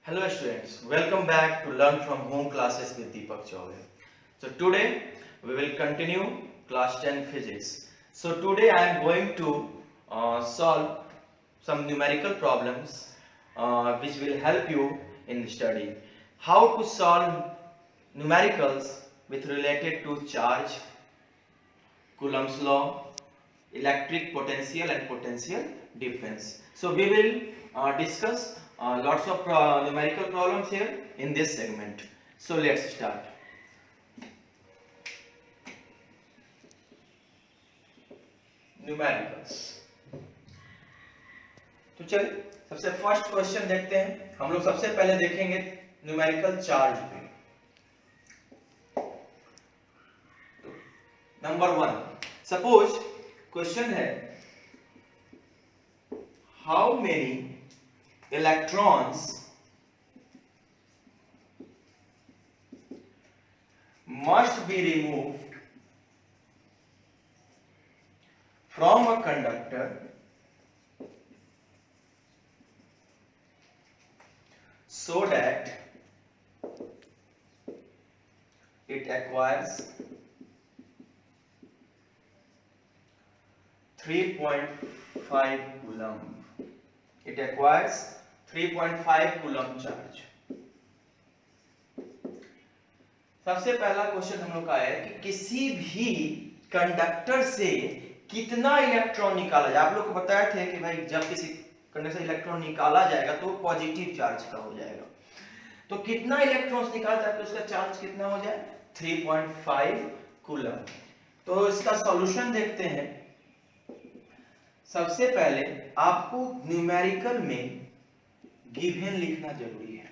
Hello students, welcome back to Learn from Home classes with Deepak Chaudhary. So today we will continue class 10 physics. So today I am going to solve some numerical problems which will help you in study. How to solve numericals with related to charge, Coulomb's law, electric potential and potential difference. So we will discuss lots of numerical problems here in this segment. So let's start. Numericals. तो चलिए सबसे first question देखते हैं। हम लोग सबसे पहले देखेंगे न्यूमेरिकल चार्ज पे। नंबर 1, सपोज क्वेश्चन है how many electrons must be removed from a conductor so that it acquires 3.5 coulomb. It acquires 3.5 coulomb charge. सबसे पहला क्वेश्चन हम लोग का है कि किसी भी कंडक्टर से कितना इलेक्ट्रॉन निकाला जाए। आप लोग को बताया थे कि भाई जब किसी कंडक्टर से इलेक्ट्रॉन निकाला जाएगा तो पॉजिटिव चार्ज का हो जाएगा। तो कितना इलेक्ट्रॉन्स निकाला जाए तो उसका चार्ज कितना हो जाए 3.5 कूलम। तो इसका सॉल्यूशन देखते हैं। सबसे पहले आपको न्यूमेरिकल में गिवन लिखना जरूरी है।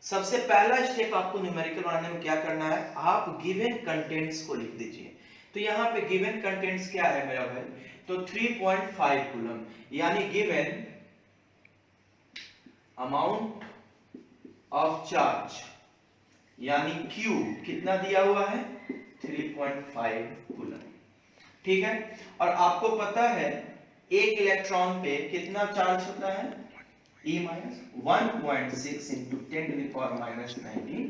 सबसे पहला स्टेप आपको न्यूमेरिकल बनाने में क्या करना है, आप गिवन कंटेंट्स को लिख दीजिए। तो यहाँ पे गिवन कंटेंट्स क्या है मेरा भाई, तो 3.5 कूलम यानी गिवन अमाउंट ऑफ चार्ज यानी Q कितना दिया हुआ है 3.5 कूलम। ठीक है, और आपको पता है एक इलेक्ट्रॉन पे कितना चार्ज होता है E minus 1.6 into 10 to the power minus 19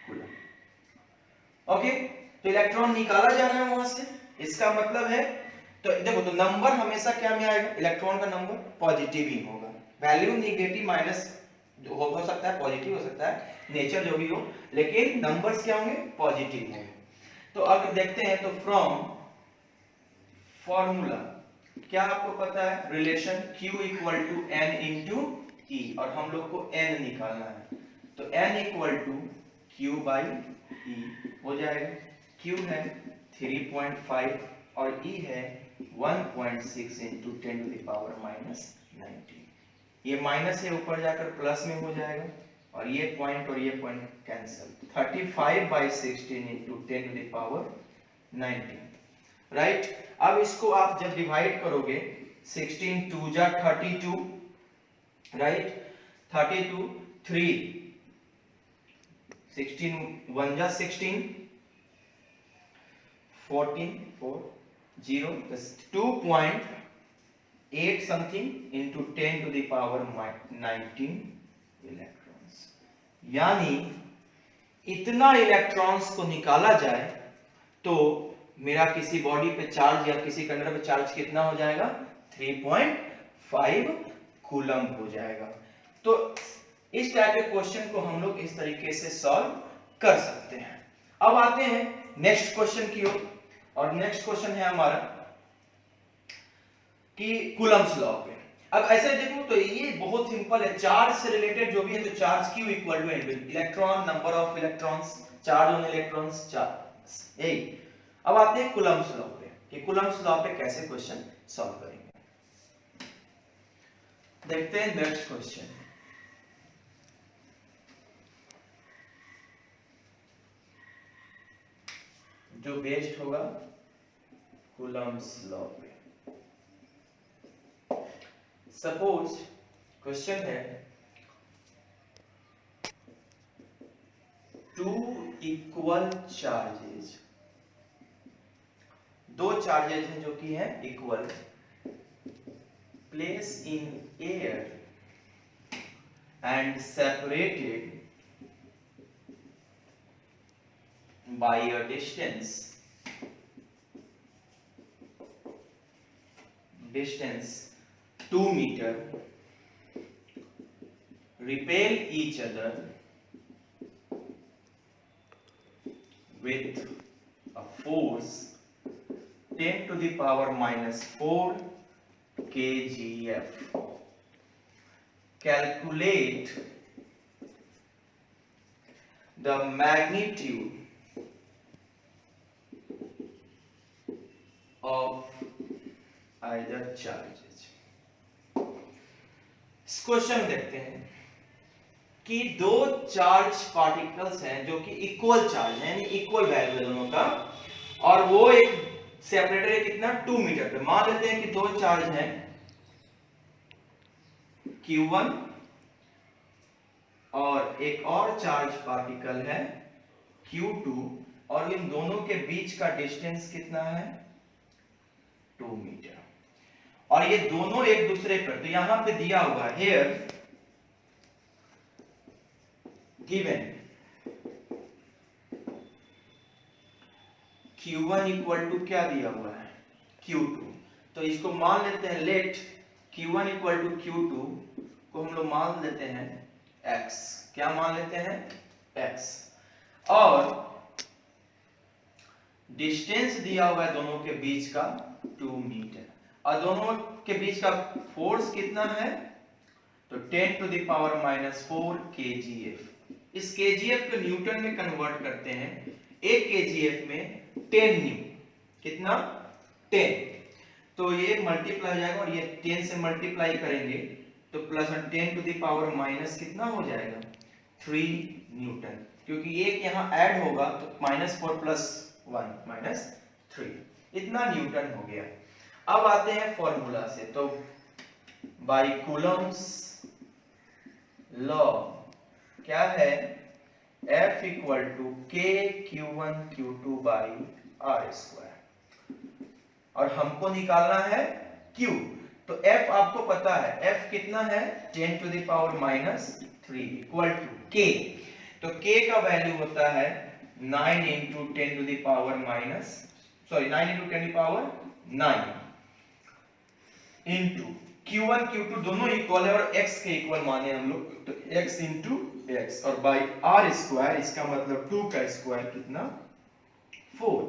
coulomb. Okay, तो इलेक्ट्रॉन निकाला जा रहा है वहां से, इसका मतलब है तो देखो तो नंबर हमेशा क्या में आएगा, इलेक्ट्रॉन का नंबर पॉजिटिव ही होगा। वैल्यू नेगेटिव माइनस हो सकता है, पॉजिटिव हो सकता है, नेचर जो भी हो, लेकिन नंबर्स क्या होंगे पॉजिटिव होंगे। तो अगर देखते हैं तो फ्रॉम फॉर्मूला क्या आपको पता है, relation Q equal to N into E, और हम लोग को N निकालना है। तो N equal to Q by E हो जाएगा। Q है 3.5 और E है 1.6 into 10 to the power minus 19। ये माइनस है ऊपर जाकर प्लस में हो जाएगा, और ये पॉइंट और ये point cancel. 35 by 16 into 10 to the power 19। Right, अब इसको आप जब डिवाइड करोगे 16 2 जा 32, राइट, 32 3 16 1 जा 16 14 4 0 2.8 something into 10 to the power 19 electrons. यानी इतना इलेक्ट्रॉन्स को निकाला जाए तो मेरा किसी बॉडी पे चार्ज या किसी कंडक्टर पे चार्ज कितना हो जाएगा 3.5 कूलम हो जाएगा। तो इस टाइप के क्वेश्चन को हम लोग इस तरीके से सॉल्व कर सकते हैं। अब आते हैं नेक्स्ट क्वेश्चन की ओर, और नेक्स्ट क्वेश्चन है हमारा कि कूलम्स लॉ पे। अब ऐसे देखो तो ये बहुत सिंपल है, चार्ज से रिलेटेड जो भी है, तो charge Q equal two electron number of electrons, charge on electrons, charge यही। अब आते हैं कूलम्स लॉ पे कि कूलम्स लॉ पे कैसे क्वेश्चन सॉल्व करेंगे। देखते हैं नेक्स्ट क्वेश्चन। जो बेस्ड होगा कूलम्स लॉ पे। सपोज क्वेश्चन है टू इक्वल चार्जेस, दो चार्जेस हैं जो कि है equal, place in air and separated by a distance 2 meter, repel each other with a force 10 to the power minus 4 kgf. Calculate the magnitude of either charges. इस question देखते हैं कि दो चार्ज पार्टिकल्स हैं जो कि इक्वल चार्ज है, यानी इक्वल वैल्यू है दोनों का, और वो एक सेपरेटर है कितना 2 मीटर पे। मान लेते हैं कि दो चार्ज हैं Q1 और एक और चार्ज पार्टिकल है Q2, और इन दोनों के बीच का डिस्टेंस कितना है 2 मीटर, और ये दोनों एक दूसरे पर, तो यहां पे दिया हुआ है here given Q1 equal to क्या दिया हुआ है Q2, तो इसको मान लेते हैं late Q1 equal to Q2 को हम लोग मान लेते हैं x, क्या मान लेते हैं x, और डिस्टेंस दिया हुआ है दोनों के बीच का 2 मीटर, और दोनों के बीच का फोर्स कितना है तो 10 to the power minus 4 kgf। इस kgf को न्यूटन में कन्वर्ट करते हैं, एक kgf में 10 न्यू, कितना 10, तो ये मल्टीप्लाई हो जाएगा और ये 10 से मल्टीप्लाई करेंगे तो plus 10 to the power minus कितना हो जाएगा 3 न्यूटन, क्योंकि एक यहाँ ऐड होगा तो -4 + 1 -3, इतना न्यूटन हो गया। अब आते हैं फॉर्मूला से, तो बाय कूलम्स लॉ क्या है F equal to K Q1 Q2 by R², और हमको निकालना है Q, तो F आपको पता है F कितना है 10 to the power minus 3 equal to K, तो K का वैल्यू होता है 9 into 10 to the power minus 9 into 10 to power 9 into Q1 Q2 दोनों इक्वल है और x के इक्वल माने हम लोग, तो x इंटू x, और बाई R², इसका मतलब 2 का स्क्वायर कितना 4।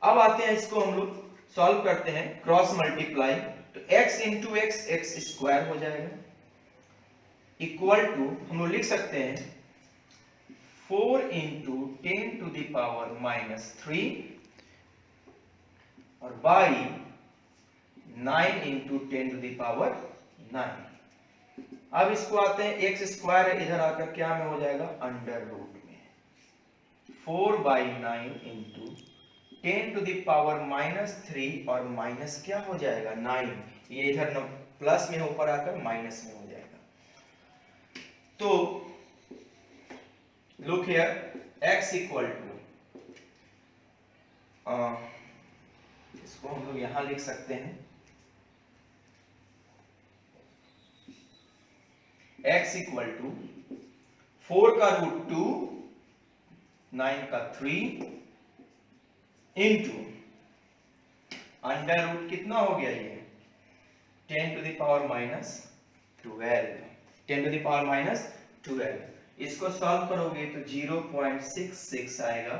अब आते हैं इसको हम लोग सॉल्व करते हैं, क्रॉस मल्टीप्लाई, तो x इंटू x x² हो जाएगा इक्वल टू हम लोग लिख सकते हैं 4 into 10 to the power minus 3 और by 9 into 10 to the power 9। अब इसको आते हैं x² है, इधर आकर क्या में हो जाएगा अंडर रूट में 4/9 into 10 to the power minus 3 और माइनस क्या हो जाएगा 9, ये इधर प्लस में ऊपर आकर माइनस में हो जाएगा। तो look here x equal to, इसको हम लोग यहां लिख सकते हैं x इक्वल टू 4 का रूट 2 9 का 3 इंटू अंडर रूट कितना हो गया ये 10 to the power minus 12, 10 to the power minus 12, इसको सॉल्व करोगे तो 0.66 आएगा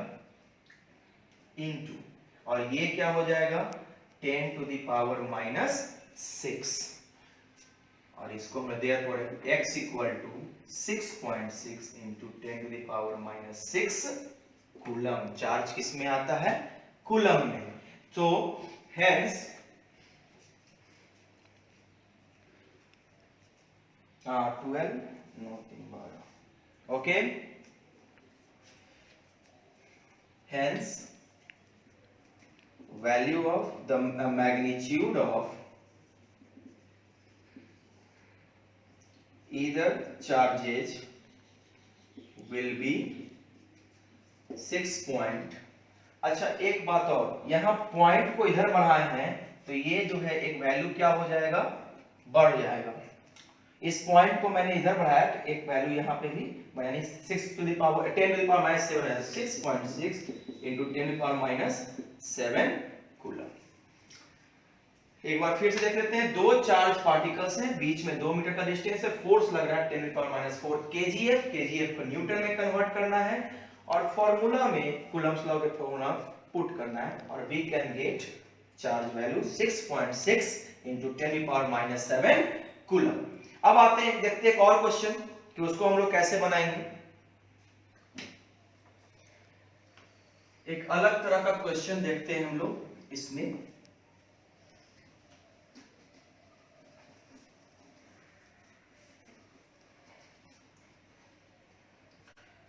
इंटू, और ये क्या हो जाएगा 10 टू द पावर माइनस 6, और इसको मैं therefore x equal to 6.6 into 10 to the power minus 6 coulomb, charge किस में आता है कूलम में, तो hence 12 okay, hence value of the magnitude of either charges will be 6 point। अच्छा एक बात और, यहां पॉइंट को इधर बढ़ाए हैं तो ये जो है एक वैल्यू क्या हो जाएगा बढ़ जाएगा, इस पॉइंट को मैंने इधर बढ़ाया तो एक वैल्यू यहाँ पे भी, यानी 6 to the power 10 to the power minus 7 है, 6.6 into 10 to the power minus 7 coulomb. एक बार फिर से देख लेते हैं, दो चार्ज पार्टिकल्स हैं, बीच में 2 मीटर का डिस्टेंस है, फोर्स लग रहा है 10 to the power minus 4 kgf, kgf को न्यूटन में कन्वर्ट करना है और फार्मूला में कूलम्स लॉ के फॉर्मूला पुट करना है और we can get charge value 6.6 into 10 to the power minus 7 coulomb. अब आते हैं, देखते हैं एक और क्वेश्चन कि उसको हम लोग कैसे बनाएंगे। एक अलग तरह का क्वेश्चन देखते हैं हम लोग इसमें।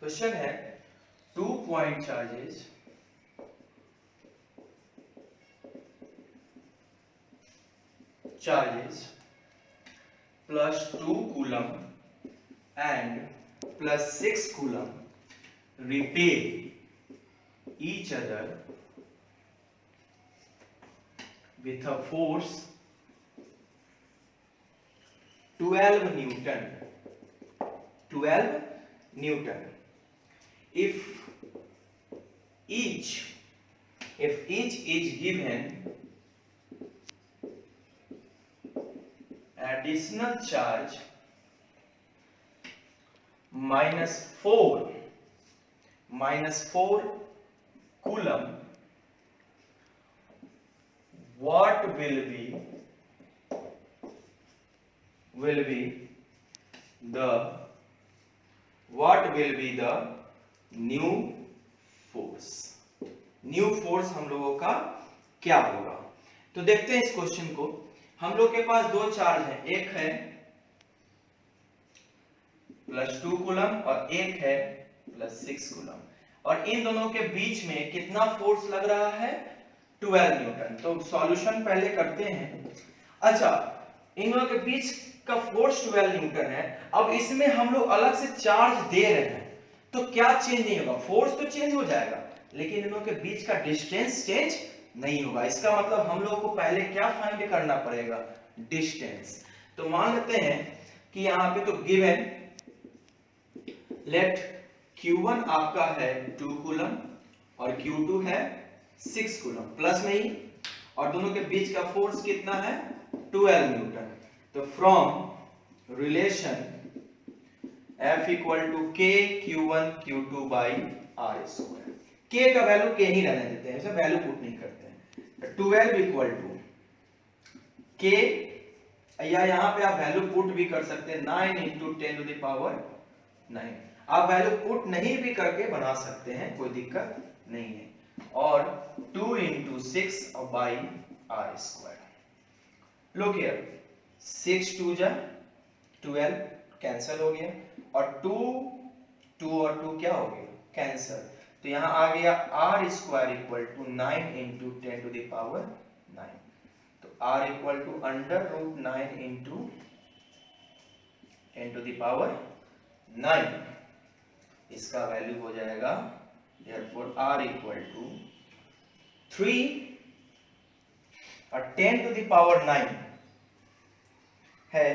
क्वेश्चन है 2 point charges plus 2 coulomb and plus 6 coulomb repel each other with a force 12 Newton. 12 Newton. If each is given additional charge minus 4 coulomb, what will be the new force? New force हम लोगों का क्या होगा? तो देखते हैं इस question को। हम लोग के पास दो चार्ज है, एक है +2 कूलम और एक है +6 कूलम, और इन दोनों के बीच में कितना फोर्स लग रहा है? 12 न्यूटन। तो सॉल्यूशन पहले करते हैं। अच्छा, इन दोनों के बीच का फोर्स 12 न्यूटन है। अब इसमें हम लोग अलग से चार्ज दे रहे हैं, तो क्या चेंज नहीं होगा? फोर्स तो चेंज हो जाएगा, लेकिन इन दोनों के बीच का डिस्टेंस चेंज नहीं होगा। इसका मतलब हम लोग को पहले क्या फाइंड करना पड़ेगा? डिस्टेंस। तो मान लेते हैं कि यहाँ पे तो गिवन लेट Q1 आपका है 2 कूलम और Q2 है 6 कूलम, प्लस में ही, और दोनों के बीच का फोर्स कितना है? 12 न्यूटन। तो from relation F equal to K Q1 Q2 by R square, K का वैल्यू K ही रहने देते हैं, इसे वैल्यू पुट नहीं करते हैं। 12 इक्वल टू K, या यहाँ पे आप वैल्यू पुट भी कर सकते हैं 9 into 10 to the power 9। आप वैल्यू पुट नहीं भी करके बना सकते हैं, कोई दिक्कत नहीं है। और 2 into 6 by R square। Look here, 6 2 जा 12 कैंसिल हो गया, और 2 और 2 क्या हो गया? कैंसिल। तो यहाँ आ गया R square equal to 9 into 10 to the power 9। तो R equal to √9 into 10 to the power 9। इसका वैल्यू हो जाएगा therefore R इक्वल टू 3 और 10 to the power 9 है।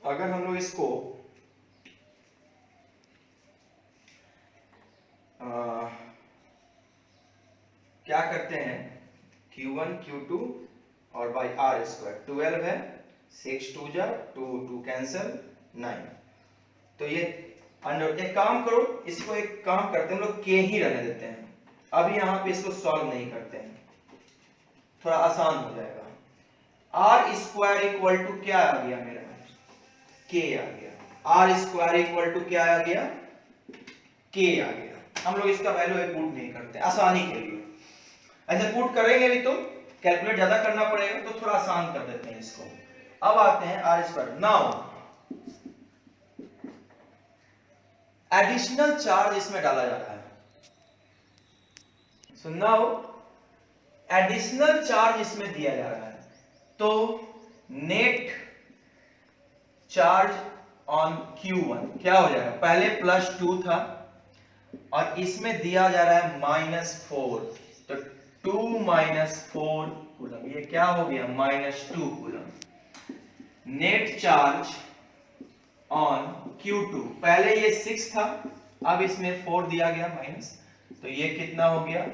अगर हम लोग इसको क्या करते हैं, Q1 Q2 और बाई R स्क्वायर, 12 है, 6 2 जा 2 कैंसिल 9। तो ये अंडर, एक काम करो, इसको एक काम करते हैं हम लोग, K ही रहने देते हैं। अभी यहाँ पे इसको सॉल्व नहीं करते हैं, थोड़ा आसान हो जाएगा। R स्क्वायर इक्वल टू क्या आ गया मेरा? K आ गया। R स्क्वायर इक्वल टू क्या आ गया? K आ गया। हम लोग इसका वैल्यू पुट नहीं करते आसानी के लिए। ऐसे पुट करेंगे भी तो कैलकुलेट ज्यादा करना पड़ेगा, तो थोड़ा आसान कर देते हैं इसको। अब आते हैं R square. Now additional charge इसमें डाला जा रहा है। सो नाउ एडिशनल चार्ज इसमें दिया जा रहा है, तो नेट चार्ज ऑन Q1 क्या हो जाएगा? पहले +2 था और इसमें दिया जा रहा है -4, तो 2 - 4 कूलम, ये क्या हो गया? -2 coulomb. Net charge on Q2, पहले ये 6 था, अब इसमें 4 दिया गया माइनस, तो ये कितना हो गया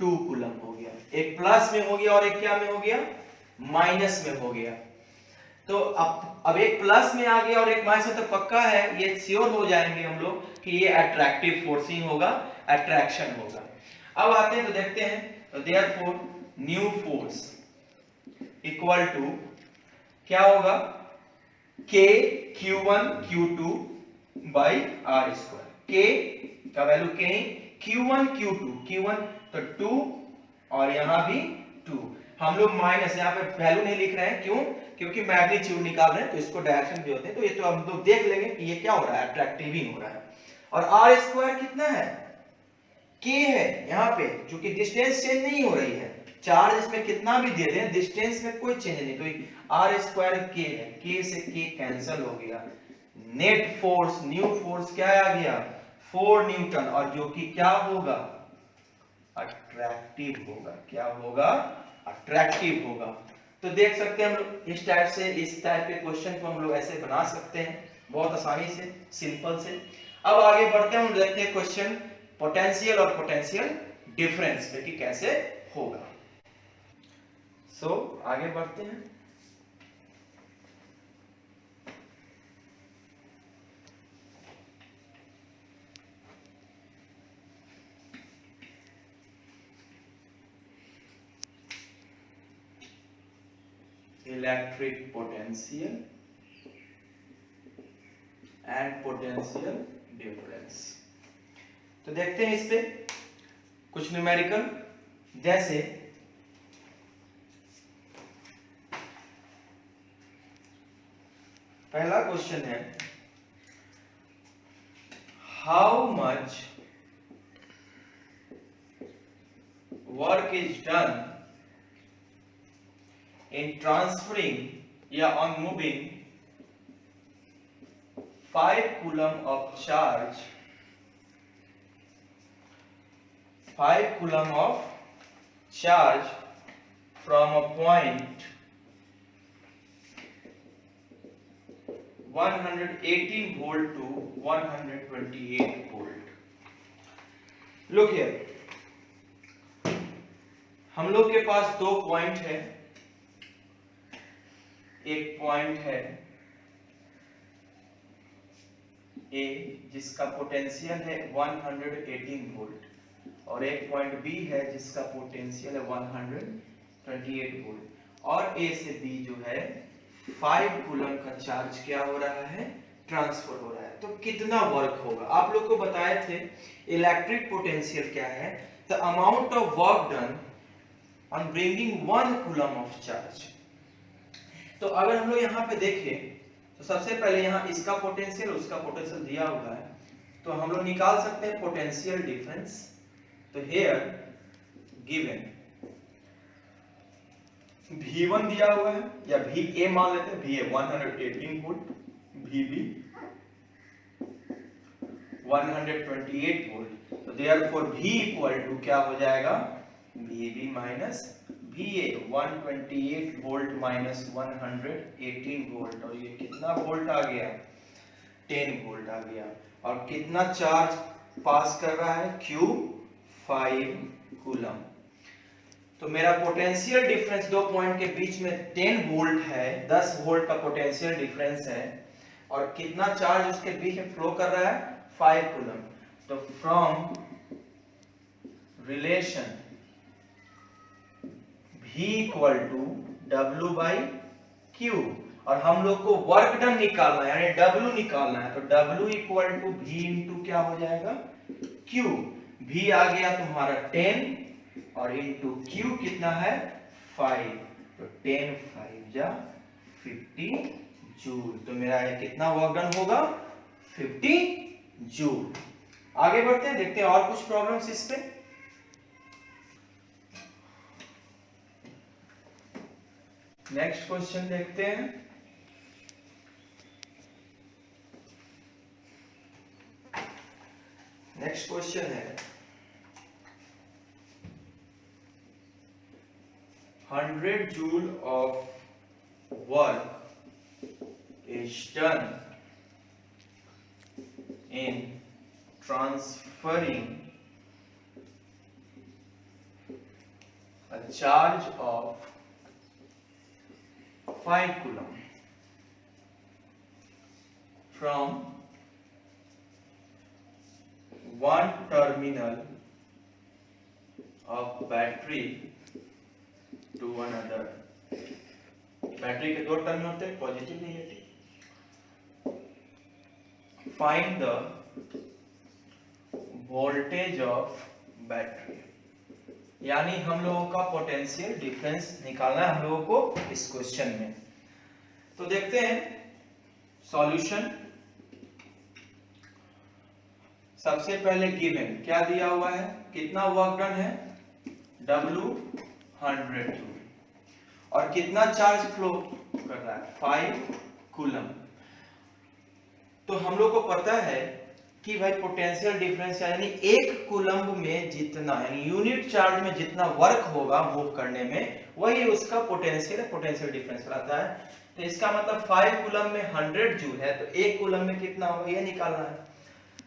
2 कूलम हो गया। एक प्लस में हो गया और एक क्या में हो गया माइनस में हो गया। तो अब एक प्लस में आ गया और एक माइनस में, तो पक्का है ये श्योर हो जाएंगे हम लोग कि ये अट्रैक्टिव फोर्सिंग होगा, अट्रैक्शन होगा। अब आते हैं तो देखते हैं, तो therefore new force equal to क्या होगा K Q1 Q2 by R square. K का value K, Q1 Q2, Q1 तो 2 और यहां भी 2। हम लोग माइनस यहाँ पे वैल्यू नहीं लिख रहे हैं, क्यों? क्योंकि मैग्नीट्यूड निकाल रहे हैं, तो इसको डायरेक्शन भी होते हैं, तो ये तो हम लोग देख लेंगे कि ये क्या हो रहा है, अट्रैक्टिव ही हो रहा है। और आर स्क्वायर कितना है, K है यहाँ पे, क्योंकि डिस्टेंस चेंज नहीं हो रही है, चार्ज इसमें कितना भी दे दें डिस्टेंस में कोई चेंज नहीं, तो आर स्क्वायर K है, K से K कैंसिल हो गया। नेट फोर्स, न्यू फोर्स क्या आ गया 4 न्यूटन, और जो कि क्या होगा अट्रैक्टिव होगा। क्या होगा अट्रैक्टिव होगा। तो देख सकते हैं हम लोग इस टाइप के क्वेश्चन को हम लोग ऐसे बना सकते हैं बहुत आसानी से, सिंपल से। अब आगे बढ़ते हैं, हम देखते हैं क्वेश्चन पोटेंशियल और पोटेंशियल डिफरेंस पे कि कैसे होगा। आगे बढ़ते हैं। Electric potential and potential difference. तो देखते हैं इस पे कुछ न्यूमेरिकल, जैसे पहला क्वेश्चन है, how much work is done in transferring on moving 5 coulomb of charge, 5 coulomb of charge from a point 118 volt to 128 volt. Look here, हम लोग के पास दो पॉइंट है, एक पॉइंट है A जिसका पोटेंशियल है 118 वोल्ट, और एक पॉइंट B है जिसका पोटेंशियल है 128 वोल्ट, और A से B जो है 5 कूलम का चार्ज क्या हो रहा है ट्रांसफर हो रहा है। तो कितना वर्क होगा, आप लोग को बताए थे इलेक्ट्रिक पोटेंशियल क्या है, the amount of work done on bringing 1 coulomb of charge. तो अगर हम लोग यहाँ पे देखें तो सबसे पहले यहाँ इसका पोटेंशियल उसका पोटेंशियल दिया हुआ है, तो हम लोग निकाल सकते हैं पोटेंशियल डिफरेंस। तो हियर गिवन V1 दिया हुआ है, या VA मान लेते हैं, VA 118 वोल्ट, VB 128 वोल्ट, तो देयरफॉर V इक्वल टू क्या हो जाएगा VB minus VA 128 volt minus 118 volt, और ये कितना वोल्ट आ गया 10 वोल्ट आ गया। और कितना चार्ज पास कर रहा है Q 5 कूलम। तो मेरा पोटेंशियल डिफरेंस दो पॉइंट के बीच में 10 वोल्ट है, 10 वोल्ट का पोटेंशियल डिफरेंस है, और कितना चार्ज उसके बीच में फ्लो कर रहा है 5 कूलम। तो from relation V equal to W by Q, और हम लोग को वर्क डन निकालना है यानी W निकालना है, तो W equal to V into क्या हो जाएगा Q। V आ गया तुम्हारा 10 और इंटू Q कितना है 5, तो 10 5 जा 50 जूल। तो मेरा ये कितना वर्क डन होगा 50 जूल। आगे बढ़ते हैं, देखते हैं और कुछ प्रॉब्लम्स इस पे। नेक्स्ट क्वेश्चन देखते हैं। नेक्स्ट क्वेश्चन है 100 joule of work is done in transferring a charge of 5 coulomb from one terminal of battery to another. Battery के 2 टर्मिनल होते हैं, positive negative. Find the voltage of battery, यानी हम लोगों का पोटेंशियल डिफरेंस निकालना है हम लोगों को इस क्वेश्चन में. तो देखते हैं सॉल्यूशन. सबसे पहले गिवन क्या दिया हुआ है, कितना वर्क डन है, W 100 जूल, और कितना चार्ज फ्लो कर रहा है, 5 कूलम. तो हम लोग को पता है कि भाई पोटेंशियल डिफरेंस यानी 1 कूलम में जितना यानी यूनिट चार्ज में जितना वर्क होगा मूव करने में वही उसका पोटेंशियल डिफरेंस रहता है. तो इसका मतलब 5 कूलम में 100 जूल है, तो 1 कूलम में कितना होगा ये निकालना है.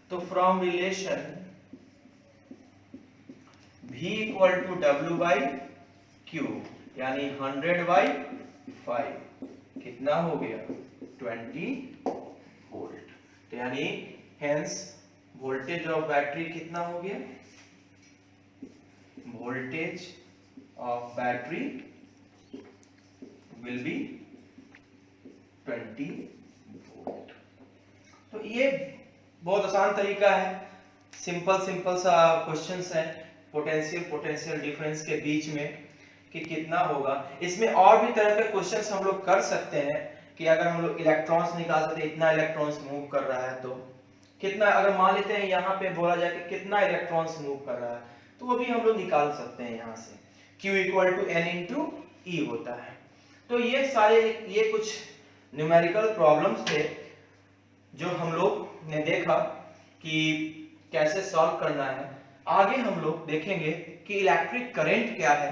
तो from relation V equal to W by Q, यानी 100 बाई 5 कितना हो गया 20 वोल्ट. तो यानी हेंस वोल्टेज ऑफ बैटरी कितना हो गया, voltage of battery will be 20 volt. तो ये बहुत आसान तरीका है, सिंपल सा क्वेश्चंस है पोटेंशियल डिफरेंस के बीच में कि कितना होगा. इसमें और भी तरह के क्वेश्चंस हम लोग कर सकते हैं कि अगर हम लोग इलेक्ट्रॉन्स निकाल सकते हैं, इतना इलेक्ट्रॉन्स मूव कर रहा है तो कितना, अगर मान लेते हैं यहाँ पे बोला जाए कि कितना इलेक्ट्रॉन्स मूव कर रहा है तो वो भी हम लोग निकाल सकते हैं यहाँ से. Q equal to N into E होता है. तो ये कुछ न्यूमेरिकल प्रॉब्लम्स थे जो हम लोग ने देखा कि कैसे सॉल्व करना है. आगे हम लोग देखेंगे कि इलेक्ट्रिक करंट क्या है,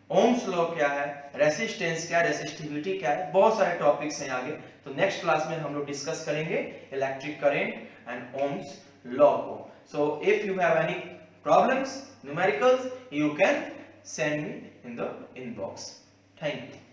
ओम्स लॉ क्या है, रेसिस्टेंस क्या है, रेसिस्टिविटी क्या है, बहुत सारे टॉपिक्स हैं आगे. तो नेक्स्ट क्लास में हम लोग डिस्कस करेंगे electric current and Ohm's law को. So if you have any problems numericals you can send me in the inbox. Thank you.